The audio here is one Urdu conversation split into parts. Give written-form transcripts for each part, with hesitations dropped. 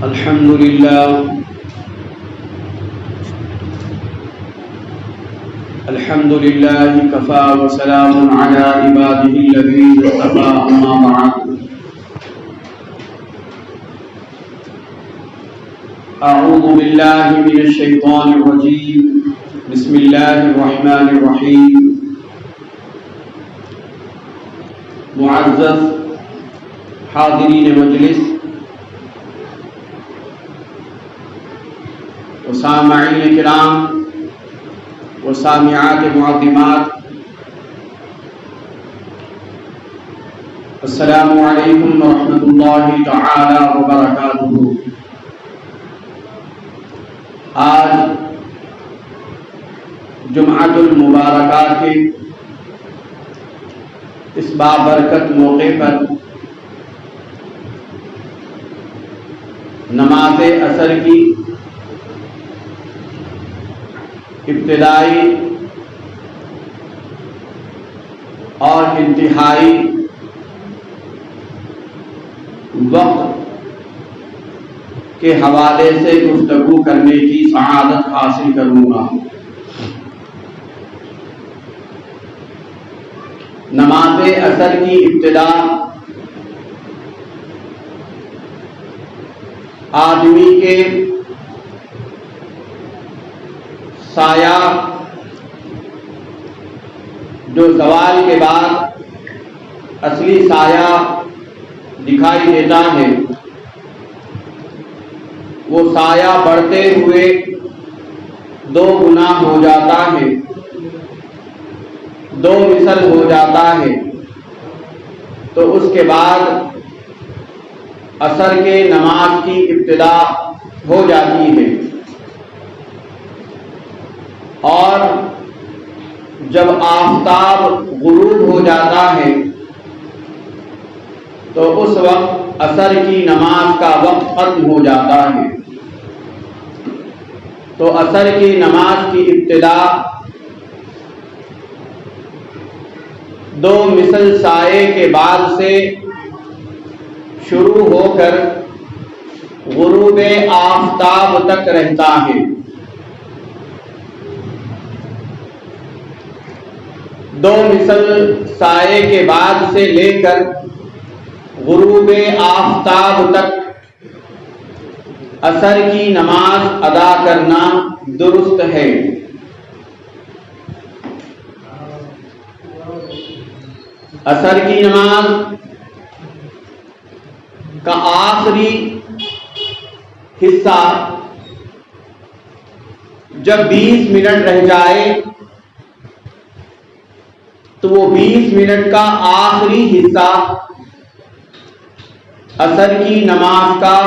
الحمد لله كفى وسلام على عباده الذين اصطفى أما بعد أعوذ بالله من الشيطان الرجيم بسم الله الرحمن الرحيم معزز حاضرین مجلس وسامعین کرام وسامعات معظمات، السلام علیکم ورحمۃ اللہ تعالی وبرکاتہ۔ آج جمعۃ المبارکہ کے اس بابرکت موقع پر نماز عصر کی ابتدائی اور انتہائی وقت کے حوالے سے گفتگو کرنے کی سعادت حاصل کروں گا۔ نماز عصر کی ابتدا آدمی کے سایہ جو زوال کے بعد اصلی سایہ دکھائی دیتا ہے، وہ سایہ بڑھتے ہوئے 2 گنا ہو جاتا ہے، 2 مثل ہو جاتا ہے، تو اس کے بعد عصر کے نماز کی ابتدا ہو جاتی ہے، اور جب آفتاب غروب ہو جاتا ہے تو اس وقت عصر کی نماز کا وقت ختم ہو جاتا ہے۔ تو عصر کی نماز کی ابتدا 2 مثل سائے کے بعد سے شروع ہو کر غروب آفتاب تک رہتا ہے۔ 2 مثل سائے کے بعد سے لے کر غروب آفتاب تک عصر کی نماز ادا کرنا درست ہے۔ عصر کی نماز کا آخری حصہ جب 20 منٹ رہ جائے تو وہ 20 منٹ کا آخری حصہ عصر کی نماز کا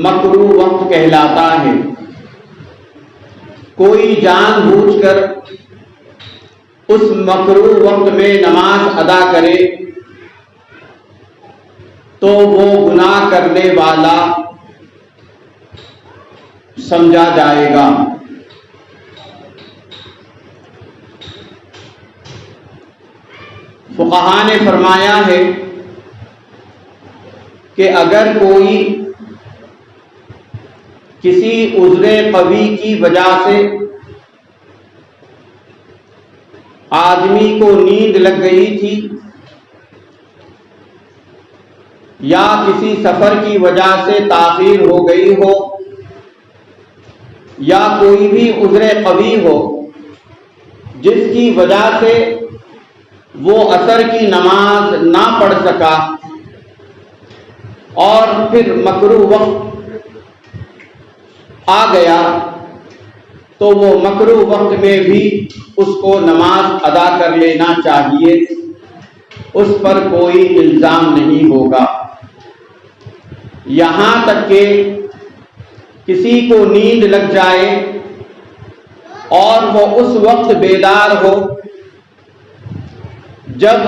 مکروہ وقت کہلاتا ہے۔ کوئی جان بوجھ کر اس مکروہ وقت میں نماز ادا کرے تو وہ گناہ کرنے والا سمجھا جائے گا۔ فقہاء نے فرمایا ہے کہ اگر کوئی کسی عذر قوی کی وجہ سے آدمی کو نیند لگ گئی تھی، یا کسی سفر کی وجہ سے تاخیر ہو گئی ہو، یا کوئی بھی عذر قوی ہو جس کی وجہ سے وہ عصر کی نماز نہ پڑھ سکا، اور پھر مکروہ وقت آ گیا، تو وہ مکروہ وقت میں بھی اس کو نماز ادا کر لینا چاہیے، اس پر کوئی الزام نہیں ہوگا۔ یہاں تک کہ کسی کو نیند لگ جائے اور وہ اس وقت بیدار ہو جب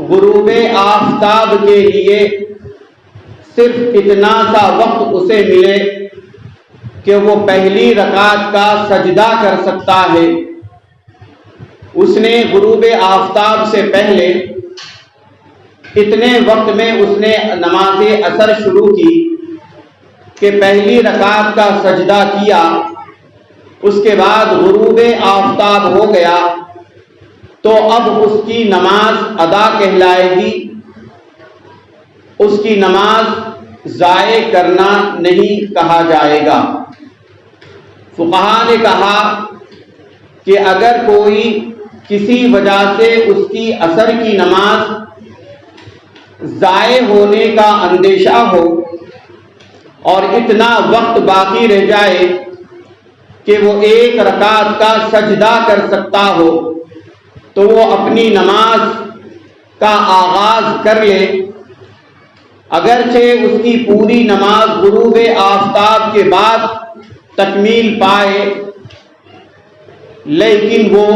غروب آفتاب کے لیے صرف اتنا سا وقت اسے ملے کہ وہ پہلی رکعت کا سجدہ کر سکتا ہے، اس نے غروب آفتاب سے پہلے اتنے وقت میں اس نے نماز عصر شروع کی، کہ پہلی رکعت کا سجدہ کیا، اس کے بعد غروب آفتاب ہو گیا، تو اب اس کی نماز ادا کہلائے گی، اس کی نماز ضائع کرنا نہیں کہا جائے گا۔ فقہا نے کہا کہ اگر کوئی کسی وجہ سے اس کی عصر کی نماز ضائع ہونے کا اندیشہ ہو اور اتنا وقت باقی رہ جائے کہ وہ ایک رکعت کا سجدہ کر سکتا ہو، تو وہ اپنی نماز کا آغاز کر لے، اگرچہ اس کی پوری نماز غروب آفتاب کے بعد تکمیل پائے، لیکن وہ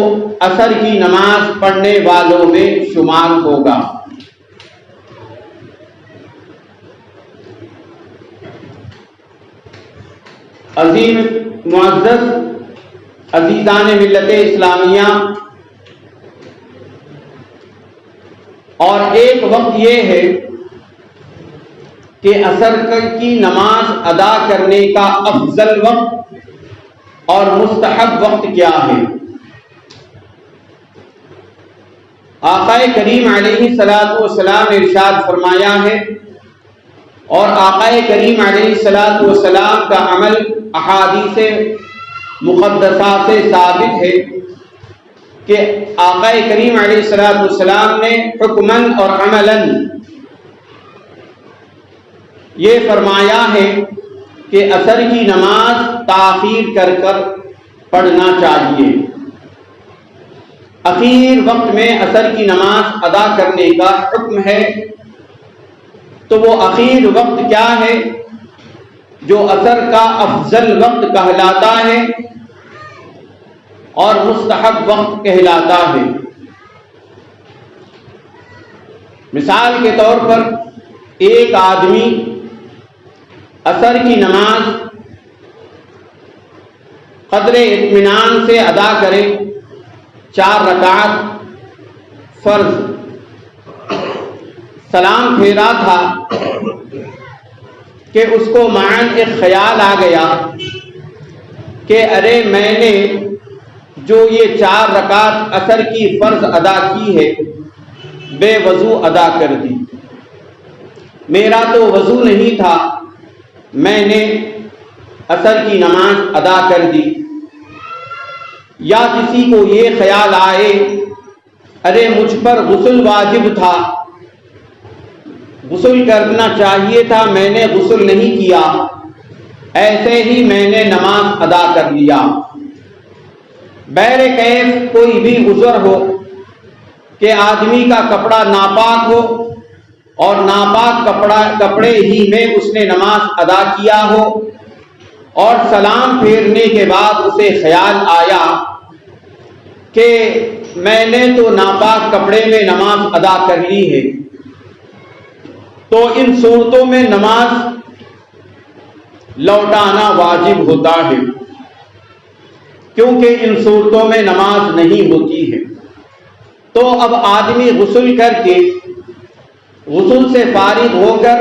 عصر کی نماز پڑھنے والوں میں شمار ہوگا۔ عظیم معزز عزیزان ملت اسلامیہ، اور ایک وقت یہ ہے کہ عصر کی نماز ادا کرنے کا افضل وقت اور مستحب وقت کیا ہے؟ آقا کریم علیہ الصلوۃ والسلام نے ارشاد فرمایا ہے، اور آقا کریم علیہ الصلوۃ والسلام کا عمل احادیث مقدسہ سے ثابت ہے کہ آقا کریم علیہ الصلوۃ والسلام نے حکماً اور عملاً یہ فرمایا ہے کہ عصر کی نماز تاخیر کر کر پڑھنا چاہیے۔ اخیر وقت میں عصر کی نماز ادا کرنے کا حکم ہے، تو وہ اخیر وقت کیا ہے جو عصر کا افضل وقت کہلاتا ہے اور مستحب وقت کہلاتا ہے؟ مثال کے طور پر ایک آدمی عصر کی نماز قدر اطمینان سے ادا کرے، 4 رکعت فرض، سلام پھیرا تھا کہ اس کو معاً ایک خیال آ گیا کہ ارے میں نے جو یہ 4 رکعت عصر کی فرض ادا کی ہے بے وضو ادا کر دی، میرا تو وضو نہیں تھا، میں نے عصر کی نماز ادا کر دی۔ یا کسی کو یہ خیال آئے ارے مجھ پر غسل واجب تھا، غسل کرنا چاہیے تھا، میں نے غسل نہیں کیا، ایسے ہی میں نے نماز ادا کر لیا۔ بہر کیف کوئی بھی عذر ہو کہ آدمی کا کپڑا ناپاک ہو اور ناپاک کپڑے ہی میں اس نے نماز ادا کیا ہو، اور سلام پھیرنے کے بعد اسے خیال آیا کہ میں نے تو ناپاک کپڑے میں نماز ادا کر لی ہے، تو ان صورتوں میں نماز لوٹانا واجب ہوتا ہے، کیونکہ ان صورتوں میں نماز نہیں ہوتی ہے۔ تو اب آدمی غسل کر کے، غسل سے فارغ ہو کر،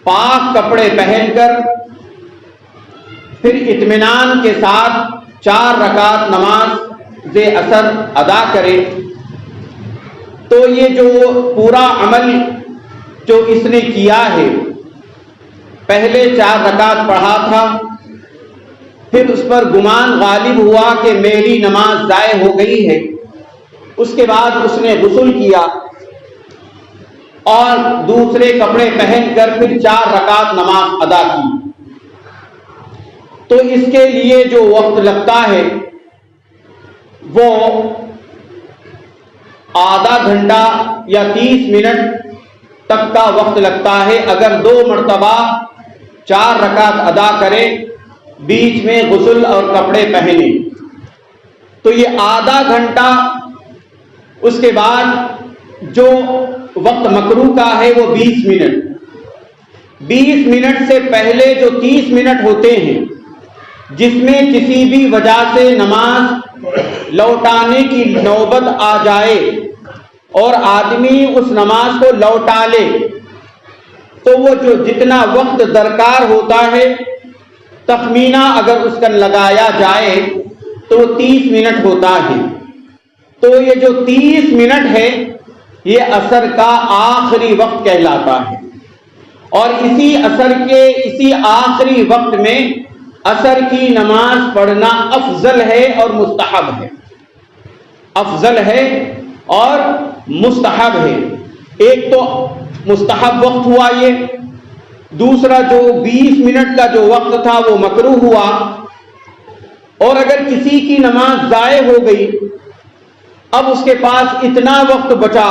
پاک کپڑے پہن کر، پھر اطمینان کے ساتھ 4 رکعت نماز عصر ادا کرے، تو یہ جو پورا عمل جو اس نے کیا ہے، پہلے 4 رکعت پڑھا تھا، پھر اس پر گمان غالب ہوا کہ میری نماز ضائع ہو گئی ہے، اس کے بعد اس نے غسل کیا اور دوسرے کپڑے پہن کر پھر 4 رکعت نماز ادا کی، تو اس کے لیے جو وقت لگتا ہے وہ آدھا گھنٹہ یا 30 منٹ تک کا وقت لگتا ہے۔ اگر 2 مرتبہ 4 رکعت ادا کرے، بیچ میں غسل اور کپڑے پہنے، تو یہ آدھا گھنٹہ، اس کے بعد جو وقت مکروہ کا ہے وہ 20 منٹ، 20 منٹ سے پہلے جو 30 منٹ ہوتے ہیں جس میں کسی بھی وجہ سے نماز لوٹانے کی نوبت آ جائے اور آدمی اس نماز کو لوٹا لے، تو وہ جو جتنا وقت درکار ہوتا ہے تخمینہ اگر اس کا لگایا جائے تو 30 منٹ ہوتا ہے. تو یہ جو 30 منٹ ہے یہ عصر کا آخری وقت کہلاتا ہے. اور اسی عصر کے اسی آخری وقت میں عصر کی نماز پڑھنا افضل ہے اور مستحب ہے. افضل ہے اور مستحب ہے. ایک تو مستحب وقت ہوا یہ، دوسرا جو 20 منٹ کا جو وقت تھا وہ مکروہ ہوا. اور اگر کسی کی نماز ضائع ہو گئی، اب اس کے پاس اتنا وقت بچا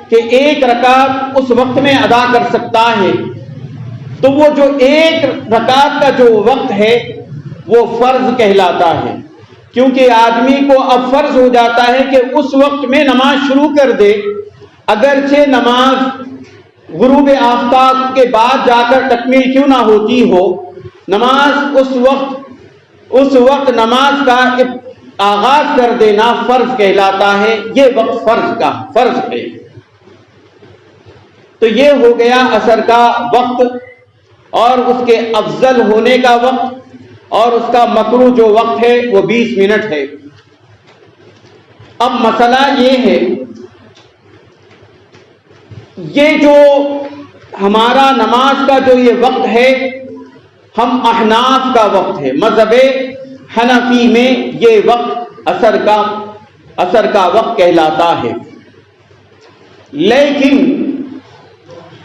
کہ ایک رکعت اس وقت میں ادا کر سکتا ہے، تو وہ جو ایک رکعت کا جو وقت ہے وہ فرض کہلاتا ہے. کیونکہ آدمی کو اب فرض ہو جاتا ہے کہ اس وقت میں نماز شروع کر دے، اگرچہ نماز غروب آفتاب کے بعد جا کر تکمیل کیوں نہ ہوتی ہو، نماز اس وقت نماز کا آغاز کر دینا فرض کہلاتا ہے. یہ وقت فرض ہے. تو یہ ہو گیا عصر کا وقت اور اس کے افضل ہونے کا وقت، اور اس کا مکروہ جو وقت ہے وہ 20 منٹ ہے. اب مسئلہ یہ ہے، یہ جو ہمارا نماز کا جو یہ وقت ہے ہم احناف کا وقت ہے، مذہب حنفی میں یہ وقت عصر کا وقت کہلاتا ہے. لیکن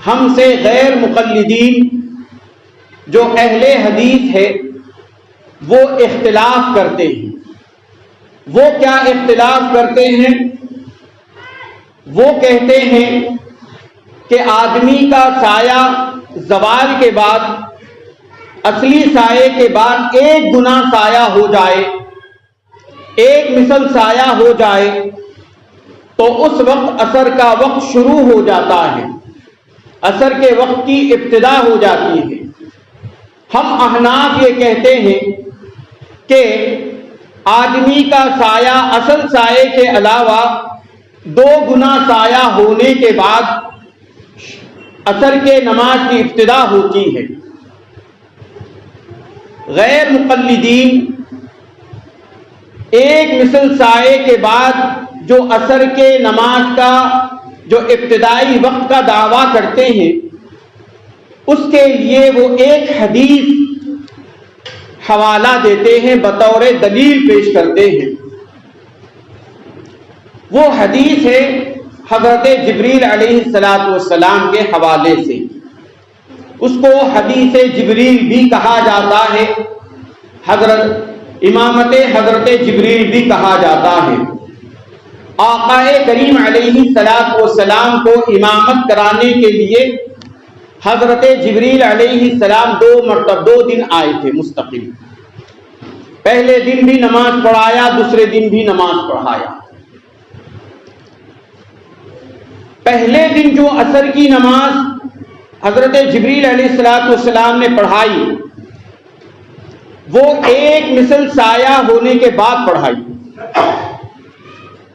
ہم سے غیر مقلدین جو اہل حدیث ہے وہ اختلاف کرتے ہیں. وہ کیا اختلاف کرتے ہیں؟ وہ کہتے ہیں کہ آدمی کا سایہ زوال کے بعد، اصلی سائے کے بعد ایک گنا سایہ ہو جائے، ایک مثل سایہ ہو جائے، تو اس وقت عصر کا وقت شروع ہو جاتا ہے، عصر کے وقت کی ابتدا ہو جاتی ہے. ہم احناف یہ کہتے ہیں کہ آدمی کا سایہ اصل سائے کے علاوہ 2 گنا سایہ ہونے کے بعد عصر کے نماز کی ابتدا ہوتی ہے. غیر مقلدین ایک مثل سائے کے بعد جو عصر کے نماز کا جو ابتدائی وقت کا دعویٰ کرتے ہیں، اس کے لیے وہ ایک حدیث حوالہ دیتے ہیں، بطور دلیل پیش کرتے ہیں. وہ حدیث ہے حضرت جبریل علیہ السلام کے حوالے سے. اس کو حدیث جبریل بھی کہا جاتا ہے، امامت حضرت جبریل بھی کہا جاتا ہے. آقا کریم علیہ السلام کو امامت کرانے کے لیے حضرت جبریل علیہ السلام 2 دن آئے تھے مستقل. پہلے دن بھی نماز پڑھایا، دوسرے دن بھی نماز پڑھایا. پہلے دن جو عصر کی نماز حضرت جبریل علیہ السلام نے پڑھائی وہ ایک مثل سایہ ہونے کے بعد پڑھائی.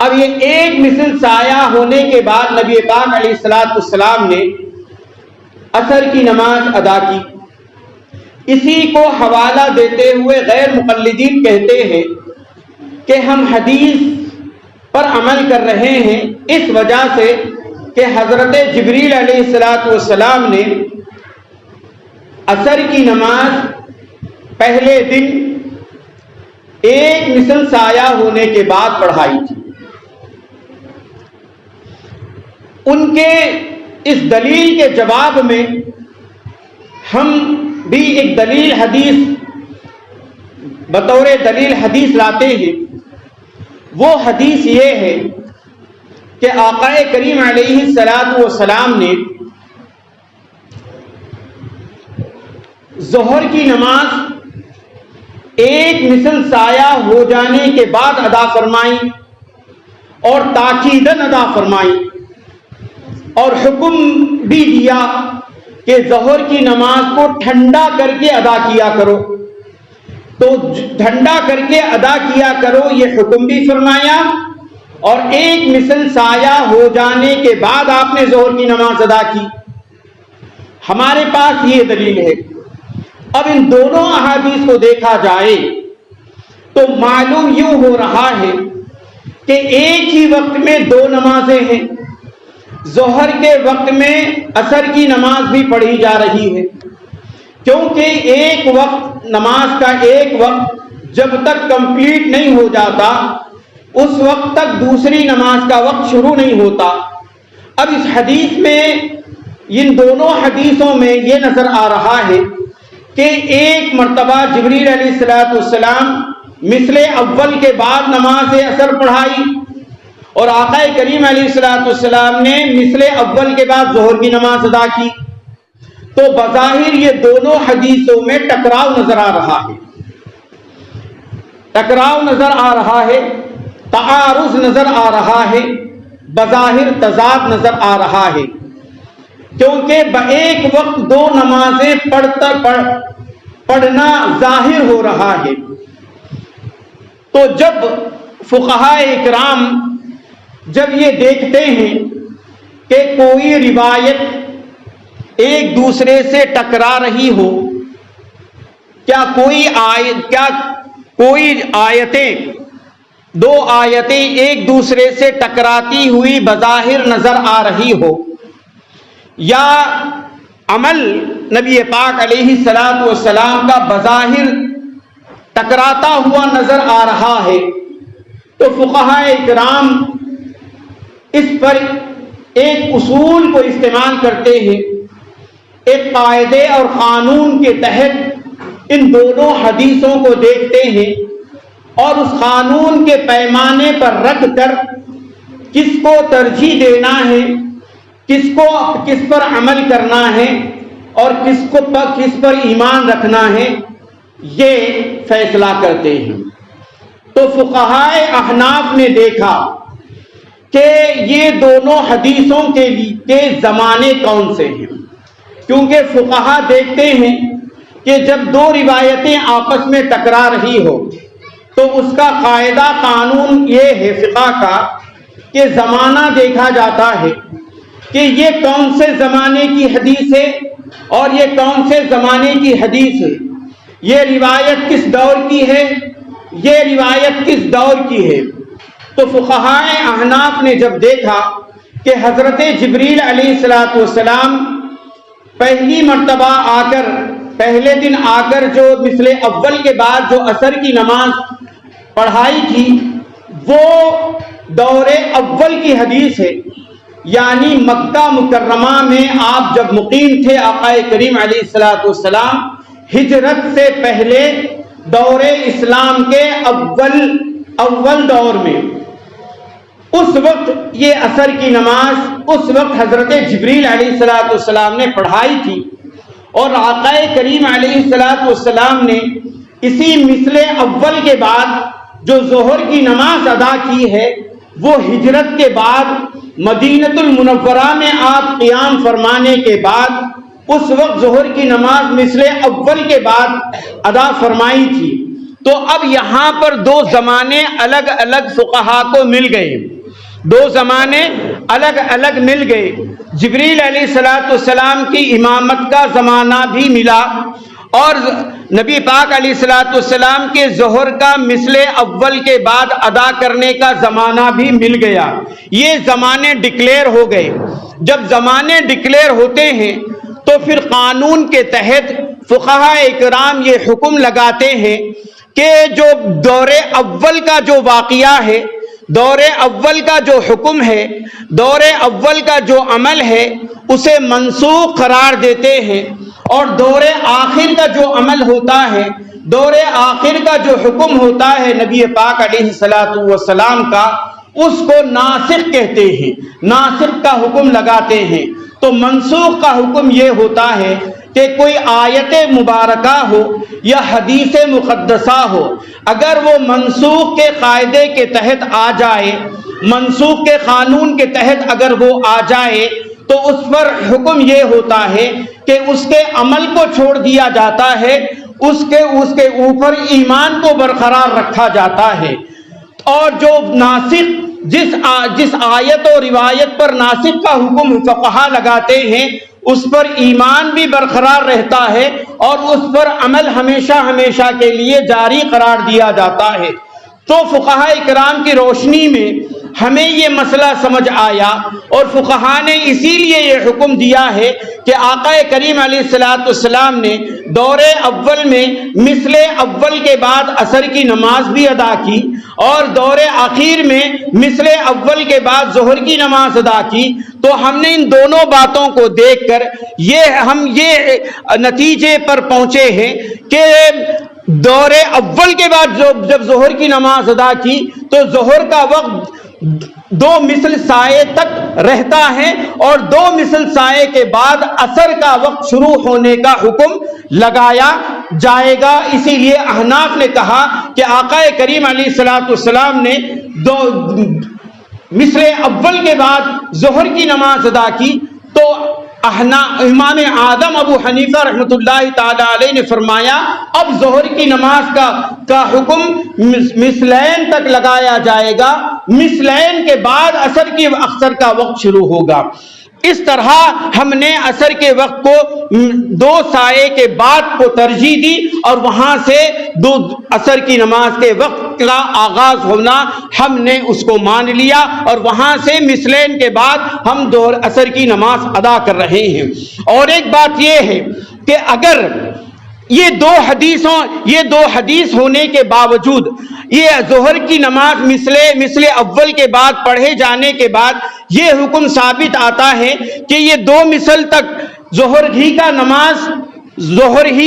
اب یہ ایک مثل سایہ ہونے کے بعد نبی پاک علیہ السلام نے عصر کی نماز ادا کی. اسی کو حوالہ دیتے ہوئے غیر مقلدین کہتے ہیں کہ ہم حدیث پر عمل کر رہے ہیں اس وجہ سے کہ حضرت جبریل علیہ السلام نے عصر کی نماز پہلے دن ایک مثل سایہ ہونے کے بعد پڑھائی تھی. ان کے اس دلیل کے جواب میں ہم بھی ایک دلیل حدیث بطور دلیل حدیث لاتے ہیں. وہ حدیث یہ ہے کہ آقا کریم علیہ السلام نے ظہر کی نماز ایک مثل سایہ ہو جانے کے بعد ادا فرمائی اور تاکیدن ادا فرمائی، اور حکم بھی دیا کہ ظہر کی نماز کو ٹھنڈا کر کے ادا کیا کرو. تو ٹھنڈا کر کے ادا کیا کرو یہ حکم بھی فرمایا، اور ایک مثل سایہ ہو جانے کے بعد آپ نے ظہر کی نماز ادا کی. ہمارے پاس یہ دلیل ہے۔ اب ان دونوں احادیث کو دیکھا جائے تو معلوم یوں ہو رہا ہے کہ ایک ہی وقت میں دو نمازیں ہیں، ظہر کے وقت میں عصر کی نماز بھی پڑھی جا رہی ہے، کیونکہ ایک وقت نماز کا ایک وقت جب تک کمپلیٹ نہیں ہو جاتا اس وقت تک دوسری نماز کا وقت شروع نہیں ہوتا۔ اب اس حدیث میں، ان دونوں حدیثوں میں یہ نظر آ رہا ہے کہ ایک مرتبہ جبریل علیہ السلام مثل اول کے بعد نماز عصر پڑھائی اور آقا کریم علیہ السلام نے مثل اول کے بعد ظہر کی نماز ادا کی، تو بظاہر یہ دونوں حدیثوں میں ٹکراؤ نظر آ رہا ہے، ٹکراؤ نظر آ رہا ہے، تعارض نظر آ رہا ہے، بظاہر تضاد نظر آ رہا ہے، کیونکہ ایک وقت دو نمازیں پڑھنا ظاہر ہو رہا ہے۔ تو جب فقہائے اکرام جب یہ دیکھتے ہیں کہ کوئی روایت ایک دوسرے سے ٹکرا رہی ہو، کیا کوئی آیتیں، دو آیتیں ایک دوسرے سے ٹکراتی ہوئی بظاہر نظر آ رہی ہو، یا عمل نبی پاک علیہ السلام کا بظاہر ٹکراتا ہوا نظر آ رہا ہے، تو فقہائے کرام اس پر ایک اصول کو استعمال کرتے ہیں، ایک قاعدے اور قانون کے تحت ان دونوں حدیثوں کو دیکھتے ہیں اور اس قانون کے پیمانے پر رکھ کر کس کو ترجیح دینا ہے، کس پر عمل کرنا ہے اور کس پر ایمان رکھنا ہے، یہ فیصلہ کرتے ہیں۔ تو فقہائے احناف نے دیکھا کہ یہ دونوں حدیثوں کے زمانے کون سے ہیں، کیونکہ فقہا دیکھتے ہیں کہ جب دو روایتیں آپس میں ٹکرا رہی ہو تو اس کا قاعدہ قانون یہ ہے فقہ کا کہ زمانہ دیکھا جاتا ہے کہ یہ کون سے زمانے کی حدیث ہے اور یہ کون سے زمانے کی حدیث ہے، یہ روایت کس دور کی ہے، یہ روایت کس دور کی ہے۔ تو فقہائے احناف نے جب دیکھا کہ حضرت جبریل علیہ السلام پہلی مرتبہ آ کر، پہلے دن آ کر جو مثل اول کے بعد جو عصر کی نماز پڑھائی تھی وہ دور اول کی حدیث ہے، یعنی مکہ مکرمہ میں آپ جب مقیم تھے آقا کریم علیہ السلام ہجرت سے پہلے دور اسلام کے اول دور میں، اس وقت یہ عصر کی نماز اس وقت حضرت جبریل علیہ السلام نے پڑھائی تھی، اور آقا کریم علیہ السلام نے اسی مثل اول کے بعد جو ظہر کی نماز ادا کی ہے وہ ہجرت کے بعد مدینۃ المنورہ میں آپ قیام فرمانے کے بعد اس وقت ظہر کی نماز مثل اول کے بعد ادا فرمائی تھی۔ تو اب یہاں پر دو زمانے الگ الگ فقہا کو مل گئے، دو زمانے الگ الگ مل گئے، جبریل علیہ السلام کی امامت کا زمانہ بھی ملا اور نبی پاک علیہ السلام کے ظہر کا مثل اول کے بعد ادا کرنے کا زمانہ بھی مل گیا، یہ زمانے ڈکلیئر ہو گئے۔ جب زمانے ڈکلیئر ہوتے ہیں تو پھر قانون کے تحت فقہاء کرام یہ حکم لگاتے ہیں کہ جو دور اول کا جو واقعہ ہے، دور اول کا جو حکم ہے، دور اول کا جو عمل ہے اسے منسوخ قرار دیتے ہیں، اور دور آخر کا جو عمل ہوتا ہے، دور آخر کا جو حکم ہوتا ہے نبی پاک علیہ السلام کا، اس کو ناسخ کہتے ہیں، ناسخ کا حکم لگاتے ہیں۔ تو منسوخ کا حکم یہ ہوتا ہے کہ کوئی آیت مبارکہ ہو یا حدیث مقدسہ ہو، اگر وہ منسوخ کے قاعدے کے تحت آ جائے، منسوخ کے قانون کے تحت اگر وہ آ جائے تو اس پر حکم یہ ہوتا ہے کہ اس کے عمل کو چھوڑ دیا جاتا ہے، اس کے اوپر ایمان کو برقرار رکھا جاتا ہے، اور جو ناسخ جس آیت و روایت پر ناسخ کا حکم فقہا لگاتے ہیں اس پر ایمان بھی برقرار رہتا ہے اور اس پر عمل ہمیشہ ہمیشہ کے لیے جاری قرار دیا جاتا ہے۔ تو فقہاء کرام کی روشنی میں ہمیں یہ مسئلہ سمجھ آیا اور فقہاء نے اسی لیے یہ حکم دیا ہے کہ آقا کریم علیہ الصلوۃ والسلام نے دور اول میں مثل اول کے بعد عصر کی نماز بھی ادا کی اور دور آخر میں مثل اول کے بعد ظہر کی نماز ادا کی۔ تو ہم نے ان دونوں باتوں کو دیکھ کر ہم یہ نتیجے پر پہنچے ہیں کہ دور اول کے بعد جب ظہر کی نماز ادا کی تو ظہر کا وقت 2 مثل سائے تک رہتا ہے اور 2 مثل سائے کے بعد عصر کا وقت شروع ہونے کا حکم لگایا جائے گا۔ اسی لیے احناف نے کہا کہ آقا کریم علیہ الصلوۃ والسلام نے مثل اول کے بعد ظہر کی نماز ادا کی تو امام اعظم ابو حنیفہ رحمۃ اللہ تعالی علیہ نے فرمایا اب ظہر کی نماز کا حکم مثلین تک لگایا جائے گا، مثلین کے بعد عصر کا وقت شروع ہوگا۔ اس طرح ہم نے عصر کے وقت کو 2 سائے کے بعد کو ترجیح دی اور وہاں سے عصر کی نماز کے وقت کا آغاز ہونا ہم نے اس کو مان لیا اور وہاں سے مثلین کے بعد ہم عصر کی نماز ادا کر رہے ہیں۔ اور ایک بات یہ ہے کہ اگر یہ دو حدیث ہونے کے باوجود یہ ظہر کی نماز مثل اول کے بعد پڑھے جانے کے بعد یہ حکم ثابت آتا ہے کہ یہ 2 مثل تک ظہر ہی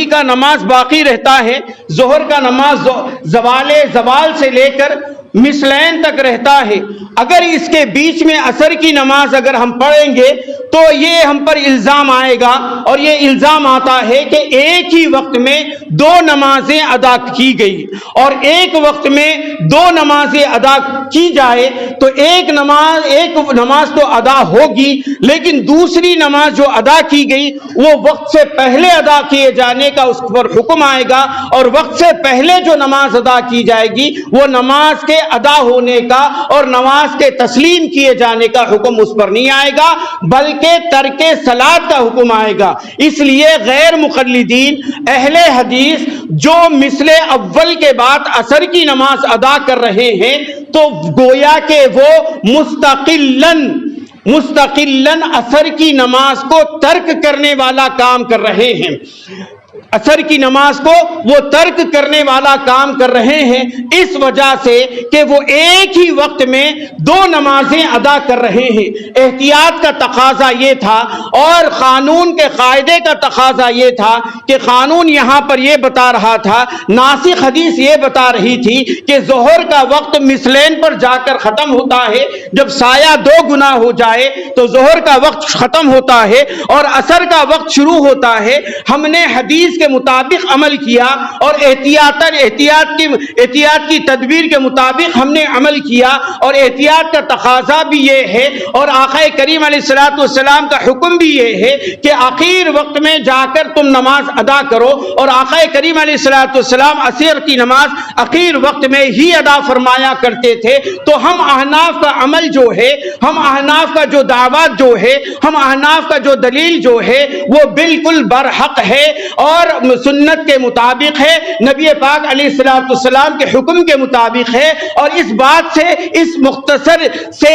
کا نماز باقی رہتا ہے، ظہر کا نماز زوال سے لے کر مثلین تک رہتا ہے۔ اگر اس کے بیچ میں عصر کی نماز اگر ہم پڑھیں گے تو یہ ہم پر الزام آئے گا اور یہ الزام آتا ہے کہ ایک ہی وقت میں 2 نمازیں ادا کی گئی اور ایک وقت میں 2 نمازیں ادا کی جائے تو ایک نماز تو ادا ہوگی لیکن دوسری نماز جو ادا کی گئی وہ وقت سے پہلے ادا کیے جانے کا اس پر حکم آئے گا اور وقت سے پہلے جو نماز ادا کی جائے گی وہ نماز کے ادا ہونے کا اور نماز کے تسلیم کیے جانے کا حکم اس پر نہیں آئے گا بلکہ ترک صلاۃ کا حکم آئے گا۔ اس لیے غیر مقلدین اہل حدیث جو مثل اول کے بعد عصر کی نماز ادا کر رہے ہیں تو گویا کہ وہ مستقلاً عصر کی نماز کو ترک کرنے والا کام کر رہے ہیں، عصر کی نماز کو وہ ترک کرنے والا کام کر رہے ہیں اس وجہ سے کہ وہ ایک ہی وقت میں 2 نمازیں ادا کر رہے ہیں۔ احتیاط کا تقاضا یہ تھا اور قانون کے قاعدے کا تقاضا یہ تھا کہ قانون یہاں پر یہ بتا رہا تھا، ناسخ حدیث یہ بتا رہی تھی کہ ظہر کا وقت مثلین پر جا کر ختم ہوتا ہے، جب سایہ 2 گنا ہو جائے تو ظہر کا وقت ختم ہوتا ہے اور عصر کا وقت شروع ہوتا ہے۔ ہم نے حدیث کے مطابق عمل کیا اور احتیاط کی تدبیر کے مطابق ہم نے عمل کیا اور احتیاط کا تقاضا بھی یہ ہے اور آقا کریم علیہ الصلوۃ والسلام کا حکم بھی یہ ہے کہ آخر وقت میں جا کر تم نماز ادا کرو اور آقا کریم علیہ الصلوۃ والسلام عصر کی نماز آخر وقت میں ہی ادا فرمایا کرتے تھے۔ تو ہم احناف کا عمل جو ہے، ہم احناف کا جو دعوت جو ہے، ہم احناف کا جو دلیل جو ہے وہ بالکل برحق ہے اور سنت کے مطابق ہے، نبی پاک علیہ الصلوۃ والسلام کے حکم کے مطابق ہے۔ اور اس بات سے اس مختصر سے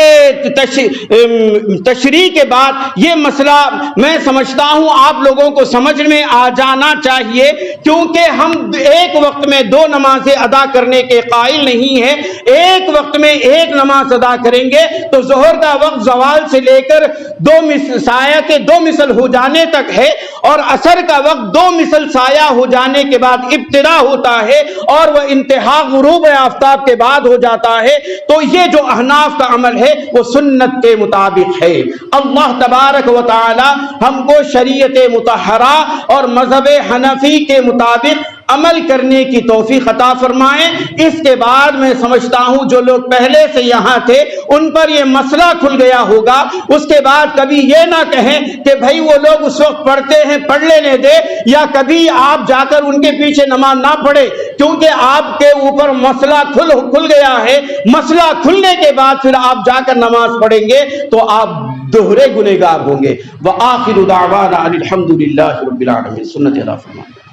تشریح کے بعد یہ مسئلہ میں سمجھتا ہوں آپ لوگوں کو سمجھ میں آ جانا چاہیے کیونکہ ہم ایک وقت میں 2 نمازیں ادا کرنے کے قائل نہیں ہیں۔ ایک وقت میں ایک نماز ادا کریں گے تو ظہر کا وقت زوال سے لے کر 2 سایہ کے 2 مثل ہو جانے تک ہے اور عصر کا وقت 2 مثل سایہ ہو جانے کے بعد ابتدا ہوتا ہے اور وہ انتہا غروب آفتاب کے بعد ہو جاتا ہے۔ تو یہ جو احناف کا عمل ہے وہ سنت کے مطابق ہے۔ اللہ تبارک و تعالی ہم کو شریعت مطہرہ اور مذہب حنفی کے مطابق عمل کرنے کی توفیق عطا فرمائیں۔ اس کے بعد میں سمجھتا ہوں جو لوگ پہلے سے یہاں تھے ان پر یہ مسئلہ کھل گیا ہوگا، اس کے بعد کبھی یہ نہ کہیں کہ بھائی وہ لوگ اس وقت پڑھتے ہیں پڑھ لینے دے، یا کبھی آپ جا کر ان کے پیچھے نماز نہ پڑھے کیونکہ آپ کے اوپر مسئلہ کھل گیا ہے۔ مسئلہ کھلنے کے بعد پھر آپ جا کر نماز پڑھیں گے تو آپ دوہرے گنہگار ہوں گے۔ وآخر دعوانا ان الحمد للہ رب العالمین۔ سنت ادا فرمائیں۔